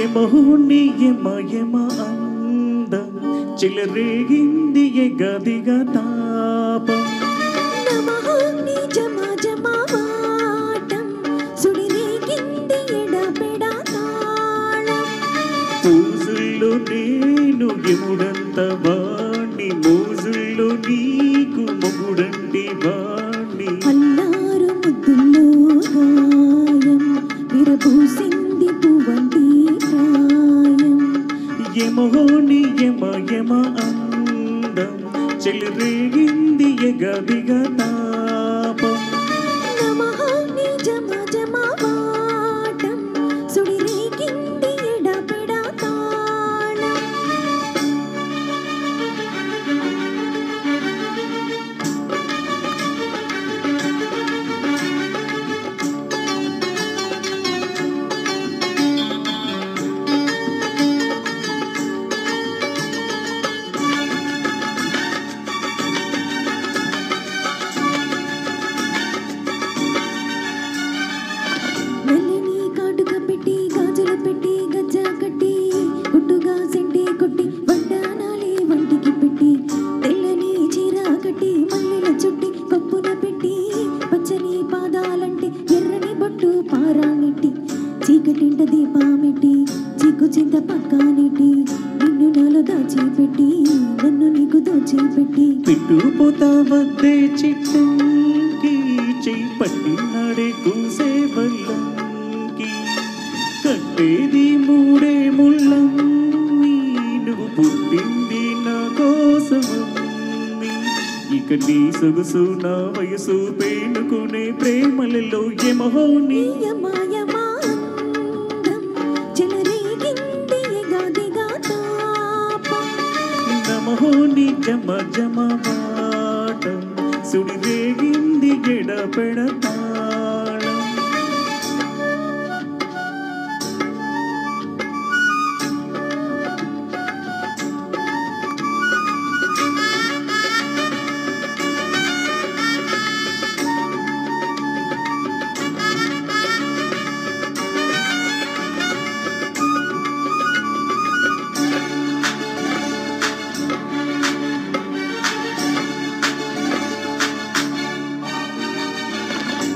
యమహోని యమ యమ అందం చెలరేగింది ఎగదిగా తాపం నమహోని జమ జమ వాటం సుడిరేగింది ఎడపెడా తాళం పూజుల్లో నేను యముడంత వాణ్ణి మోజుల్లో నీకు మొగుడంటి వాణ్ణి అల్లారు ముద్దుల్లో గాయం విరబూసింది పువ్వంటి ప్రాయం యమహోని యమ యమ అందం చెలరేగింది ఎగదిగా తాపం నమహోని జమ జమ వాటం సుడిరేగింది ఎడపెడా తాళం నల్లని కాటుక పెట్టి గాజులు పెట్టి గజ్జ కట్టి గుట్టుగా సెంటి కొట్టి వడ్డానాలి వంటికి పెట్టి తెల్లని చీర కట్టి మల్లెల చుట్టి పప్పున పెట్టి పచ్చని పాదాలంటే ఎర్రని బొట్టు పారానిట్టి చీకటింట దీపామెట్టి చీకు చింత పక్కానిట్టి నిన్ను నాలో దాచిపెట్టి నన్ను నీకు దోచిపెట్టి పిట్టుపోతా వద్దే చిట్టంకి చెయ్యి పట్టినాడే కూసే వల్లంకి కట్టేది మూడే ముళ్ళం నువ్వు పుట్టింది నా కోసమమ్మి ఇక నీ సొగుసు నా వయసు పేనుకునే ప్రేమలలో యమహోని యమాయమాందం చెలరేగింది ఎగాదిగా తాపం నమహోని జమ జమ వాటం సుడిరేగింది ఎడపెడ తాళం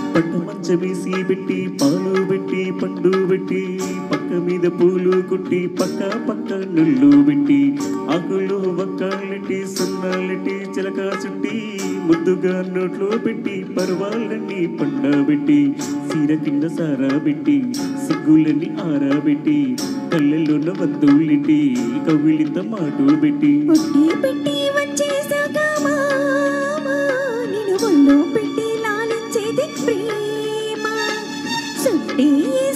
పట్టు మంచమేసి పెట్టి పాలు పెట్టి పండు పెట్టి పక్క మీద పూలు కుట్టి పక్క పక్క నుళ్ళు పెట్టి ఆకులు వక్కాలెట్టి సున్నాలెట్టి చిలక చుట్టి ముద్దుగా నోట్లో పెట్టి పర్వాలన్నీ పండబెట్టి సీర కింద సారా పెట్టి సిగ్గులన్నీ ఆరాబెట్టి కళ్ళల్లోన వద్దులెట్టి కవిలిత మాటు పెట్టి పొట్టి పెట్టి వచ్చేసాక మామా నిన్ను ఒళ్ళో పెట్టి లాలించేది ప్రేమ సుట్టి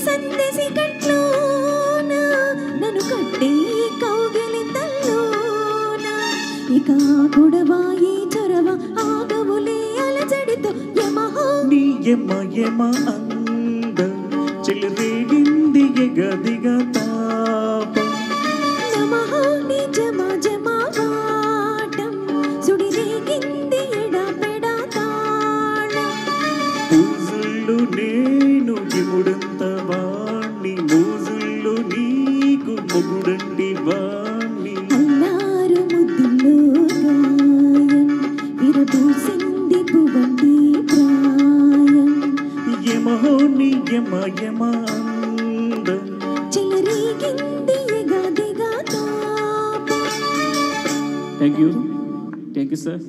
సందేశి కట్లోన నన్ను కట్టి కౌగిలింతల్లోన ఇక గొడవాయి చొరవ ఆగవులే అలజడితో యమహోని యమ యమ అందం చెలరేగింది ఎగదిగా తాపం నమహోని జమ జమ వాటం సుడిరేగింది ఎడపెడా తాళం పూజుల్లో నేను యముడంత వాణ్ణి మోజుల్లో నీకు మొగుడంటి వాణ్ణి అల్లారు ముద్దుల్లో గాయం విరబూసింది పువ్వంటి ప్రాయం యమహోని యమ యమ అందం చెలరేగింది ఎగాదిగా తాపం థ్యాంక్ యూ సార్